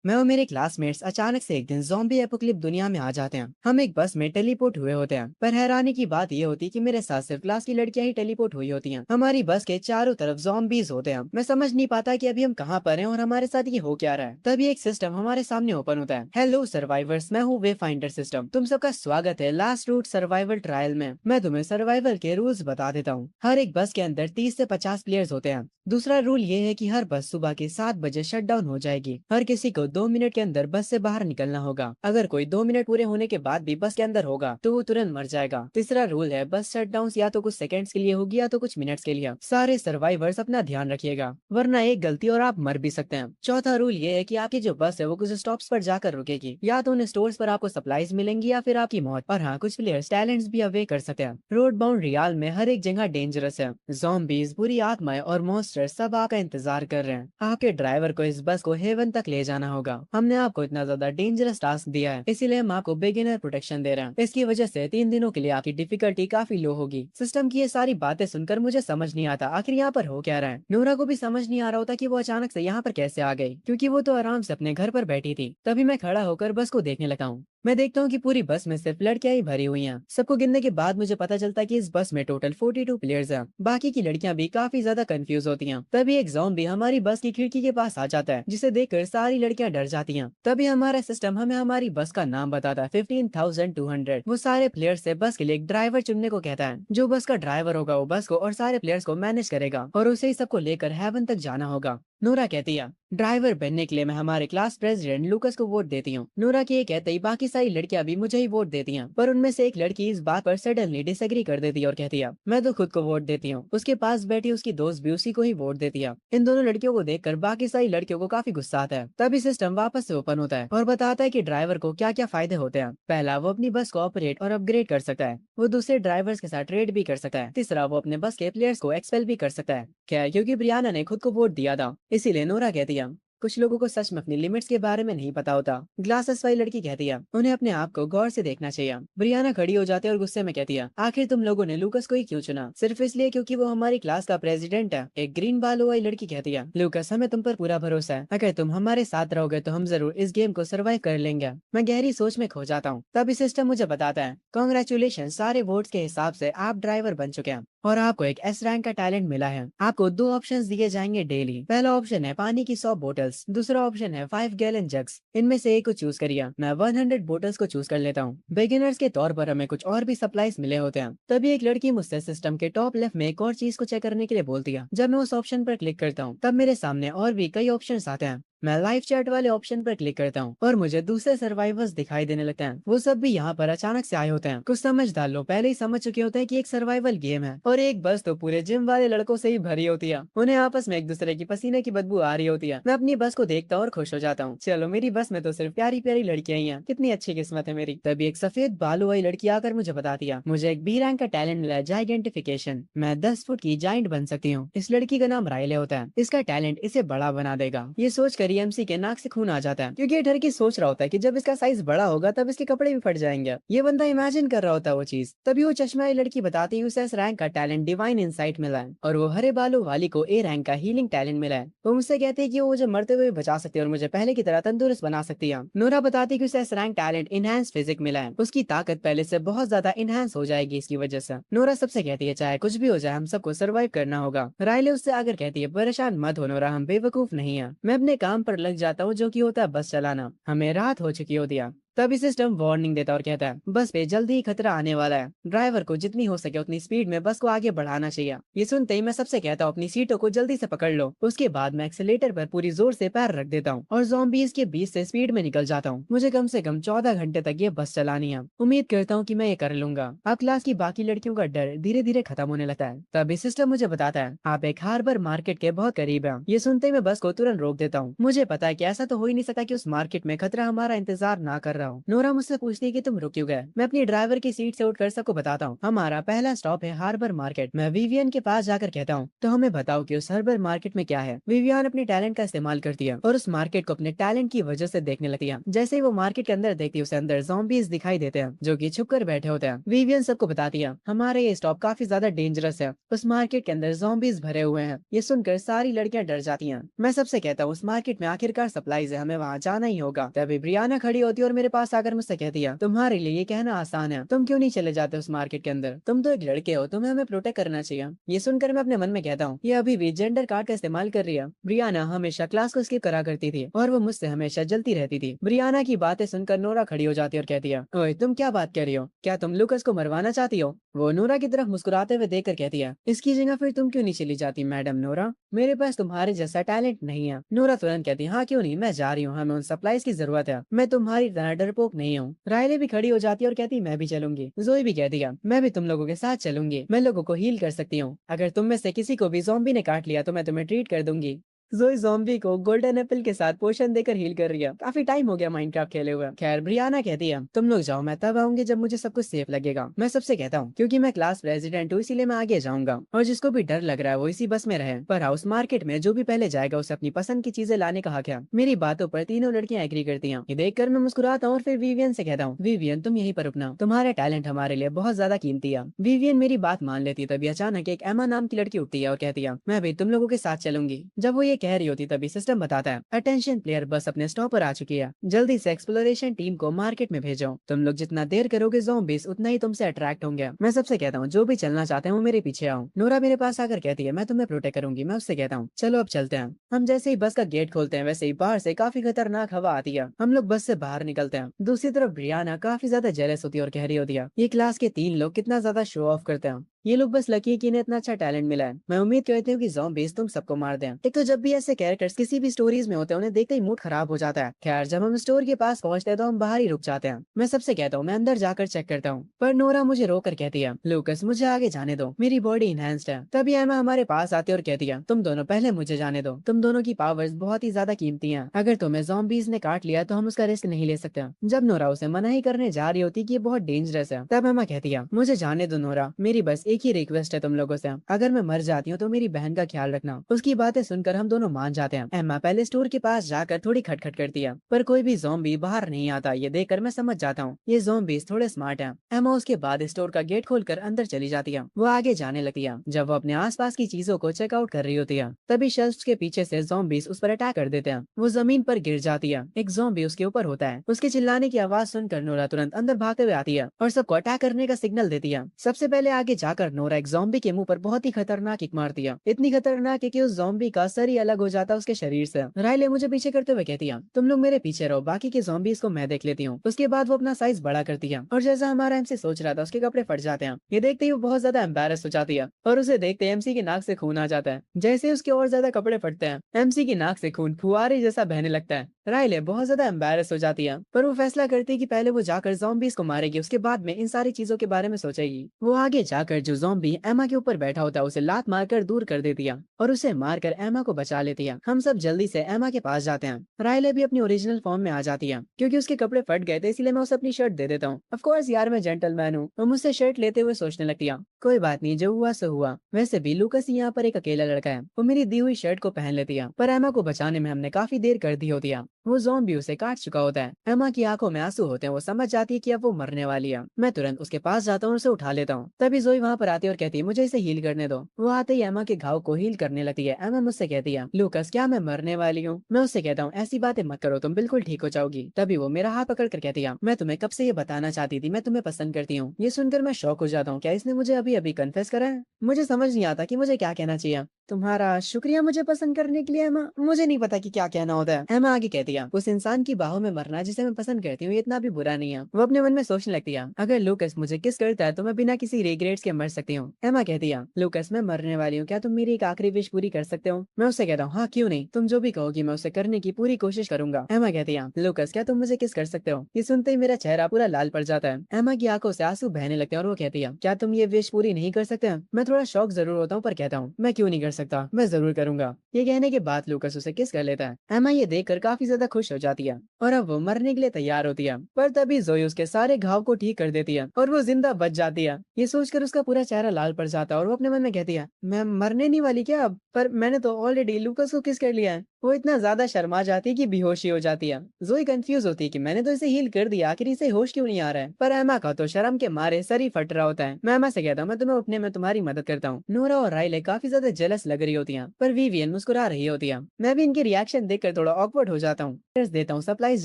मैं और मेरे क्लासमेट्स अचानक से एक दिन ज़ॉम्बी एपोकलिप दुनिया में आ जाते हैं। हम एक बस में टेलीपोर्ट हुए होते हैं, पर हैरानी की बात ये होती है कि मेरे साथ सिर्फ क्लास की लड़कियां ही टेलीपोर्ट हुई होती हैं। हमारी बस के चारों तरफ ज़ॉम्बीज होते हैं। मैं समझ नहीं पाता कि अभी हम कहाँ पर हैं और हमारे साथ ये हो क्या रहा है। तभी एक सिस्टम हमारे सामने ओपन होता है। हेलो सर्वाइवर्स, मैं हूँ वे फाइंडर सिस्टम। तुम सबका स्वागत है लास्ट रूट सर्वाइवल ट्रायल में। मैं तुम्हें सर्वाइवल के रूल्स बता देता हूँ। हर एक बस के अंदर 30 से 50 प्लेयर्स होते हैं। दूसरा रूल ये है कि हर बस सुबह के 7 बजे शट डाउन हो जाएगी। हर किसी को 2 मिनट के अंदर बस से बाहर निकलना होगा। अगर कोई 2 मिनट पूरे होने के बाद भी बस के अंदर होगा तो वो तुरंत मर जाएगा। तीसरा रूल है, बस शट डाउन या तो कुछ सेकंड्स के लिए होगी या तो कुछ मिनट्स के लिए। सारे सर्वाइवर्स अपना ध्यान रखिएगा, वरना एक गलती और आप मर भी सकते हैं। चौथा रूल ये है कि आपकी जो बस है वो कुछ स्टॉप्स पर जाकर रुकेगी। या तो उन स्टोर्स पर आपको सप्लाईज मिलेंगी या फिर आपकी मौत। और हाँ, कुछ प्लेयर्स टैलेंट्स भी अवे कर सकते हैं। रोड बाउंड रियाल में हर एक जगह डेंजरस है। ज़ॉम्बीज, बुरी आत्माएं और मॉन्स्टर सब आपका इंतजार कर रहे हैं। आपके ड्राइवर को इस बस को हेवन तक ले जाना होगा। हमने आपको इतना ज्यादा डेंजरस टास्क दिया है, इसीलिए हम आपको बिगिनर प्रोटेक्शन दे रहे हैं। इसकी वजह से 3 दिनों के लिए आपकी डिफिकल्टी काफी लो होगी। सिस्टम की ये सारी बातें सुनकर मुझे समझ नहीं आता आखिर यहाँ पर हो क्या रहा है। नोरा को भी समझ नहीं आ रहा होता कि वो अचानक से यहाँ पर कैसे आ गई, क्योंकि वो तो आराम से अपने घर पर बैठी थी। तभी मैं खड़ा होकर बस को देखने लगा हूँ। मैं देखता हूँ कि पूरी बस में सिर्फ लड़कियां ही भरी हुई हैं। सबको गिनने के बाद मुझे पता चलता है कि इस बस में टोटल 42 प्लेयर्स हैं। बाकी की लड़कियां भी काफी ज्यादा कंफ्यूज होती हैं। तभी एक ज़ॉम्बी हमारी बस की खिड़की के पास आ जाता है, जिसे देखकर सारी लड़कियां डर जाती हैं। तभी हमारा सिस्टम हमें हमारी बस का नाम बताता है, 15,200। वो सारे प्लेयर्स से बस के लिए एक ड्राइवर चुनने को कहता है। जो बस का ड्राइवर होगा वो बस को और सारे प्लेयर्स को मैनेज करेगा और उसे ही सबको लेकर हेवन तक जाना होगा। नोरा कहती है, ड्राइवर बनने के लिए मैं हमारे क्लास प्रेसिडेंट लूकस को वोट देती हूँ। नोरा के ये कहते ही बाकी सारी लड़कियां भी मुझे ही वोट देती हैं, पर उनमें से एक लड़की इस बात पर सडनली डिसएग्री कर देती है और कहती है, मैं तो खुद को वोट देती हूँ। उसके पास बैठी उसकी दोस्त भी उसी को ही वोट देती है। इन दोनों लड़कियों को देखकर बाकी सारी लड़कियों को काफी गुस्सा आता है। तभी सिस्टम वापस से ओपन होता है और बताता है कि ड्राइवर को क्या क्या फायदे होते हैं। पहला, वो अपनी बस को ऑपरेट और अपग्रेड कर सकता है। वो दूसरे ड्राइवर्स के साथ ट्रेड भी कर सकता है। तीसरा, वो अपने बस के प्लेयर्स को एक्सपेल भी कर सकता है। खैर, क्योंकि ब्रियाना ने खुद को वोट दिया था, इसीलिए नोरा कहती है, कुछ लोगों को सच में अपनी लिमिट्स के बारे में नहीं पता होता। ग्लासेस वाली लड़की कहती है, उन्हें अपने आप को गौर से देखना चाहिए। ब्रियाना खड़ी हो जाती है और गुस्से में कहती है, आखिर तुम लोगों ने लूकस को ही क्यों चुना? सिर्फ इसलिए क्योंकि वो हमारी क्लास का प्रेसिडेंट है? एक ग्रीन बालों वाली लड़की कहती है, लूकस, हमें तुम पर पूरा भरोसा है। अगर तुम हमारे साथ रहोगे तो हम जरूर इस गेम को सर्वाइव कर लेंगे। मैं गहरी सोच में खो जाता हूँ। तभी सिस्टम मुझे बताता है, कॉन्ग्रेचुलेशन, सारे वोट्स के हिसाब से आप ड्राइवर बन चुके हैं और आपको एक एस रैंक का टैलेंट मिला है। आपको दो ऑप्शंस दिए जाएंगे डेली। पहला ऑप्शन है पानी की 100 बोतल्स, दूसरा ऑप्शन है 5 गैलन जग्स। इनमें से एक को चूज करिए। मैं 100 बोतल्स को चूज कर लेता हूँ। बिगिनर्स के तौर पर हमें कुछ और भी सप्लाईज मिले होते हैं। तभी एक लड़की मुझसे सिस्टम के टॉप लेफ्ट में एक और चीज को चेक करने के लिए बोलती है। जब मैं उस ऑप्शन पर क्लिक करता हूँ तब मेरे सामने और भी कई ऑप्शन आते हैं। मैं लाइव चैट वाले ऑप्शन पर क्लिक करता हूँ और मुझे दूसरे सर्वाइवर्स दिखाई देने लगते हैं। वो सब भी यहाँ पर अचानक से आए होते हैं। कुछ समझदार लोग पहले ही समझ चुके होते हैं कि एक सर्वाइवल गेम है और एक बस तो पूरे जिम वाले लड़कों से ही भरी होती है। उन्हें आपस में एक दूसरे की पसीने की बदबू आ रही होती है। मैं अपनी बस को देखता और खुश हो जाता हूँ। चलो, मेरी बस में तो सिर्फ प्यारी प्यारी लड़कियां ही हैं। कितनी अच्छी किस्मत है मेरी। तभी एक सफेद बालू वाली लड़की आकर मुझे बताती है, मुझे एक बी रैंक का टैलेंट मिला है, जाइडेंटिफिकेशन। मैं 10 फुट की जाइंट बन सकती हूँ। इस लड़की का नाम रायले होता है। इसका टैलेंट इसे बड़ा बना देगा। ये सोचकर एमसी के नाक से खून आ जाता है, क्योंकि ये डर के सोच रहा होता है कि जब इसका साइज बड़ा होगा तब इसके कपड़े भी फट जाएंगे। ये बंदा इमेजिन कर रहा होता है वो चीज। तभी वो चश्मा वाली लड़की बताती है, उसे इस रैंक का टैलेंट डिवाइन इंसाइट मिला है और वो हरे बालों वाली को ए रैंक का हीलिंग टैलेंट मिला है। वो मुझसे कहती है कि वो मुझे मरते हुए बचा सकती है और मुझे पहले की तरह तंदुरुस्त बना सकती है। नोरा बताती है कि उसे इस रैंक टैलेंट इनहेंस फिजिक मिला है। उसकी ताकत पहले से बहुत ज्यादा इनहेंस हो जाएगी इसकी वजह से। नोरा सबसे कहती है, चाहे कुछ भी हो जाए हम सबको सर्वाइव करना होगा। रायले उससे आकर कहती है, परेशान मत हो नोरा, हम बेवकूफ नहीं है। मैं अपने काम पर लग जाता हूँ, जो कि होता है बस चलाना। हमें रात हो चुकी होती है। तभी सिस्टम वार्निंग देता और कहता है, बस पे जल्दी ही खतरा आने वाला है। ड्राइवर को जितनी हो सके उतनी स्पीड में बस को आगे बढ़ाना चाहिए। ये सुनते ही मैं सबसे कहता हूँ, अपनी सीटों को जल्दी से पकड़ लो। उसके बाद मैं एक्सीलेटर पर पूरी जोर से पैर रख देता हूँ और ज़ॉम्बीज़ के बीच से स्पीड में निकल जाता हूँ। मुझे कम से कम 14 घंटे तक ये बस चलानी है। उम्मीद करता हूँ कि मैं ये कर लूंगा। अब क्लास की बाकी लड़कियों का डर धीरे धीरे खत्म होने लगता है। तभी सिस्टम मुझे बताता है, आप एक हार्बर मार्केट के बहुत करीब हैं। ये सुनते ही मैं बस को तुरंत रोक देता हूँ। मुझे पता है कि ऐसा तो हो ही नहीं सकता कि उस मार्केट में खतरा हमारा इंतजार ना कर रहा हो। हूँ। नोरा मुझसे पूछती है कि तुम रुक क्यों गए। मैं अपनी ड्राइवर की सीट से उठकर सबको बताता हूँ हमारा पहला स्टॉप है हार्बर मार्केट। मैं विवियन के पास जाकर कहता हूँ तो हमें बताओ कि उस हार्बर मार्केट में क्या है। विवियन अपने टैलेंट का इस्तेमाल करती है और उस मार्केट को अपने टैलेंट की वजह से देखने लगती है। जैसे ही वो मार्केट के अंदर देखती है उसे अंदर ज़ॉम्बीज दिखाई देते हैं जो कि छुप कर बैठे होते हैं। विवियन सबको बताती है हमारा ये स्टॉप काफी ज्यादा डेंजरस है, उस मार्केट के अंदर ज़ॉम्बीज भरे हुए हैं। ये सुनकर सारी लड़कियां डर जाती हैं। मैं सबसे कहता हूँ उस मार्केट में आखिरकार सप्लाईज है, हमें वहाँ जाना ही होगा। तभी ब्रियाना खड़ी होती है और मेरे पास आकर मुझसे कहती है तुम्हारे लिए ये कहना आसान है, तुम क्यों नहीं चले जाते उस मार्केट के अंदर, तुम तो एक लड़के हो, तुम्हें हमें प्रोटेक्ट करना चाहिए। ये सुनकर मैं अपने मन में कहता हूँ ये अभी भी जेंडर कार्ड का इस्तेमाल कर रही है। ब्रियाना हमेशा क्लास को स्किप करा करती थी और वो मुझसे हमेशा जलती रहती थी। ब्रियाना की बातें सुनकर नोरा खड़ी हो जाती है और कहती है ओए तुम क्या बात कर रही हो, क्या तुम लुकस को मरवाना चाहती हो। वो नोरा की तरफ मुस्कुराते हुए देखकर कहती है इसकी जगह फिर तुम क्यों नहीं चली जाती मैडम नोरा, मेरे पास तुम्हारे जैसा टैलेंट नहीं है। नोरा तुरंत कहती है हाँ क्यों नहीं, मैं जा रही हूँ, हमें उन सप्लाईज की जरूरत है, मैं तुम्हारी तरह डरपोक नहीं हूँ। रायले भी खड़ी हो जाती है और कहती मैं भी चलूंगी। जोई भी कहती है मैं भी तुम लोगों के साथ चलूंगी, मैं लोगों को हील कर सकती हूँ, अगर तुम में से किसी को भी ज़ॉम्बी ने काट लिया तो मैं तुम्हें ट्रीट कर दूंगी। जोई ज़ॉम्बी को गोल्डन एप्पल के साथ पोशन देकर हील कर रही है। काफी टाइम हो गया माइनक्राफ्ट खेले हुए। खैर ब्रियाना कहती है तुम लोग जाओ, मैं तब आऊंगी जब मुझे सब कुछ सेफ लगेगा। मैं सबसे कहता हूँ क्योंकि मैं क्लास प्रेसिडेंट हूँ इसीलिए मैं आगे जाऊंगा और जिसको भी डर लग रहा है वो इसी बस में रहे। पर हाउस मार्केट में जो भी पहले जाएगा उसे अपनी पसंद की चीजें लाने का हक है। मेरी बातों पर तीनों लड़कियां एग्री करती हैं। ये देखकर मैं मुस्कुराता हूँ और फिर विवियन से कहता हूँ विवियन तुम यहीं पर रुकना, तुम्हारे टैलेंट हमारे लिए बहुत ज्यादा कीमती है। विवियन मेरी बात मान लेती है। तभी अचानक एक एमा नाम की लड़की उठती है और कहती है मैं भी तुम लोगों के साथ चलूंगी। जब वो ये कह रही होती तभी सिस्टम बताता है अटेंशन प्लेयर बस अपने स्टॉप पर आ चुकी है, जल्दी से एक्सप्लोरेशन टीम को मार्केट में भेजो। तुम लोग जितना देर करोगे ज़ॉम्बीज उतना ही तुमसे अट्रैक्ट होंगे। मैं सबसे कहता हूँ जो भी चलना चाहते हैं वो मेरे पीछे आओ। नोरा मेरे पास आकर कहती है मैं तुम्हें प्रोटेक्ट करूंगी। मैं उससे कहता हूँ चलो अब चलते हैं। हम जैसे ही बस का गेट खोलते हैं वैसे ही बाहर से काफी खतरनाक हवा आती है। हम लोग बस से बाहर निकलते हैं। दूसरी तरफ ब्रियाना काफी ज्यादा जेलस होती है और कह रही होती है ये क्लास के 3 लोग कितना ज्यादा शो ऑफ करते हैं, ये लोग बस लकी है कि इन्हें इतना अच्छा टैलेंट मिला है। मैं उम्मीद करती हूँ कि ज़ॉम्बीज तुम सबको मार दें। एक तो जब भी ऐसे कैरेक्टर्स किसी भी स्टोरीज में होते हैं उन्हें देखते ही मूड खराब हो जाता है। खैर जब हम स्टोर के पास पहुंचते हैं तो हम बाहर ही रुक जाते हैं। मैं सबसे कहता हूँ मैं अंदर जाकर चेक करता हूँ, पर नोरा मुझे रोक कर कहती है लूकस मुझे आगे जाने दो, मेरी बॉडी इनहेंस्ड है। तभी एमा हमारे पास आती है और कहती है तुम दोनों पहले मुझे जाने दो, तुम दोनों की पावर्स बहुत ही ज्यादा कीमती है, अगर तुम्हें ज़ॉम्बीज ने काट लिया तो हम उसका रिस्क नहीं ले सकते। जब नोरा उसे मना ही करने जा रही होती कि ये बहुत डेंजरस है तब एमा कहती है मुझे जाने दो नोरा, मेरी बस एक ही रिक्वेस्ट है तुम लोगों से, अगर मैं मर जाती हूँ तो मेरी बहन का ख्याल रखना। उसकी बातें सुनकर हम दोनों मान जाते हैं। एम्मा पहले स्टोर के पास जाकर थोड़ी खटखट करती है पर कोई भी ज़ॉम्बी बाहर नहीं आता। ये देखकर मैं समझ जाता हूँ ये ज़ॉम्बीज थोड़े स्मार्ट हैं। एम्मा उसके बाद स्टोर का गेट खोलकर अंदर चली जाती है। वो आगे जाने लगती है। जब वो अपने आसपास की चीजों को चेकआउट कर रही होती है तभी शेल्फ्स के पीछे से ज़ॉम्बीज उस पर अटैक कर देते हैं। वो जमीन पर गिर जाती है। एक ज़ॉम्बी उसके ऊपर होता है। उसके चिल्लाने की आवाज सुनकर नोरा तुरंत अंदर भागते हुए आती है और सबको अटैक करने का सिग्नल देती है। सबसे पहले आगे जाकर नोरा एक ज़ॉम्बी के मुंह पर बहुत ही खतरनाक किक मारती है, इतनी खतरनाक है कि उस ज़ॉम्बी का सर ही अलग हो जाता है उसके शरीर से। रायले मुझे पीछे करते हुए कहती है तुम लोग मेरे पीछे रहो, बाकी के ज़ॉम्बीज को मैं देख लेती हूँ। उसके बाद वो अपना साइज बड़ा करती है और जैसा हमारा एमसी सोच रहा था उसके कपड़े फट जाते हैं। ये देखते ही वो बहुत ज्यादा एम्बेरस हो जाती है और उसे देखते ही एमसी की नाक से खून आ जाता है। जैसे ही उसके और ज्यादा कपड़े फटते हैं एमसी की नाक से खून फुहारे जैसा बहने लगता है। रायले बहुत ज्यादा एम्बेरस हो जाती है पर वो फैसला करती है कि पहले वो जाकर ज़ॉम्बीज को मारेगी, उसके बाद में इन सारी चीजों के बारे में सोचेगी। वो आगे जाकर जो ज़ॉम्बी एमा के ऊपर बैठा होता है उसे लात मारकर दूर कर देती है और उसे मारकर एमा को बचा लेती है। हम सब जल्दी से एमा के पास जाते हैं। रायले भी अपनी ओरिजिनल फॉर्म में आ जाती है। क्योंकि उसके कपड़े फट गए थे इसलिए मैं उसे अपनी शर्ट दे देता हूँ। ऑफ कोर्स यार मैं जेंटलमैन हूँ। वो मुझसे शर्ट लेते हुए सोचने लगती है कोई बात नहीं, जो हुआ सो हुआ। वैसे भी लूकस यहाँ पर एक अकेला लड़का है। वो मेरी दी हुई शर्ट को पहन लेती है पर एमा को बचाने में हमने काफी देर कर दी होती है। वो ज़ॉम्बी उसे काट चुका होता है। एमा की आंखों में आंसू होते हैं। वो समझ जाती है कि अब वो मरने वाली है। मैं तुरंत उसके पास जाता हूँ और उसे उठा लेता हूँ। तभी जोई वहाँ पर आती है और कहती है मुझे इसे हील करने दो। वो आते ही एमा के घाव को हील करने लगती है। एमा मुझसे कहती है लूकस क्या मैं मरने वाली हूँ। मैं उससे कहता हूँ ऐसी बातें मत करो, तुम बिल्कुल ठीक हो जाओगी। तभी वो मेरा हाथ पकड़ कर कहती है मैं तुम्हें कब से ये बताना चाहती थी, मैं तुम्हें पसंद करती हूँ। ये सुनकर मैं शॉक हो जाता हूँ। क्या इसने मुझे अभी अभी कन्फेस करा है? मुझे समझ नहीं आता कि मुझे क्या कहना चाहिए। तुम्हारा शुक्रिया मुझे पसंद करने के लिए एमा। मुझे नहीं पता कि क्या कहना होता है। एमा आगे कहती है उस इंसान की बाहों में मरना जिसे मैं पसंद करती हूँ ये इतना भी बुरा नहीं है। वो अपने मन में सोचने लगती है अगर लूकस मुझे किस करता है तो मैं बिना किसी रिग्रेट्स के मर सकती हूँ। एमा कहती है लूकस मैं मरने वाली हूँ, क्या तुम मेरी एक आखिरी विश पूरी कर सकते हो? मैं उससे कहता हूँ हाँ क्यों नहीं, तुम जो भी कहोगी मैं उसे करने की पूरी कोशिश करूंगा। एमा कहती है लूकस क्या तुम मुझे किस कर सकते हो? ये सुनते ही मेरा चेहरा पूरा लाल पड़ जाता है। एमा की आंखों से आंसू बहने लगते हैं और वो कहती है क्या तुम ये विश पूरी नहीं कर सकते? मैं थोड़ा शौक जरूर होता हूँ पर कहता हूँ मैं क्यों नहीं कर सकता, मैं जरूर करूंगा। ये कहने के बाद लूकस उसे किस कर लेता है। एमा ये देखकर काफी ज्यादा खुश हो जाती है और अब वो मरने के लिए तैयार होती है, पर तभी जोई उसके सारे घाव को ठीक कर देती है और वो जिंदा बच जाती है। ये सोचकर उसका पूरा चेहरा लाल पड़ जाता है और वो अपने मन में कहती है, मैं मरने नहीं वाली क्या अब? पर मैंने तो ऑलरेडी लूकस को किस कर लिया है। वो इतना ज्यादा शर्मा जाती है कि बेहोशी हो जाती है। जोई कंफ्यूज होती है कि मैंने तो इसे हील कर दिया, आखिर इसे होश क्यों नहीं आ रहा है। पर एमा का तो शर्म के मारे सर ही फट रहा होता है। मैं एमा से कहता हूँ, मैं तुम्हें उठने में तुम्हारी मदद करता हूँ। नोरा और राइले काफी ज्यादा जेलस लग रही होती हैं, पर विवियन मुस्कुरा रही होती है। मैं भी इनके रिएक्शन देखकर थोड़ा ऑकवर्ड हो जाता हूँ। देता हूँ सप्लाईज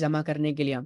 जमा करने के लिए।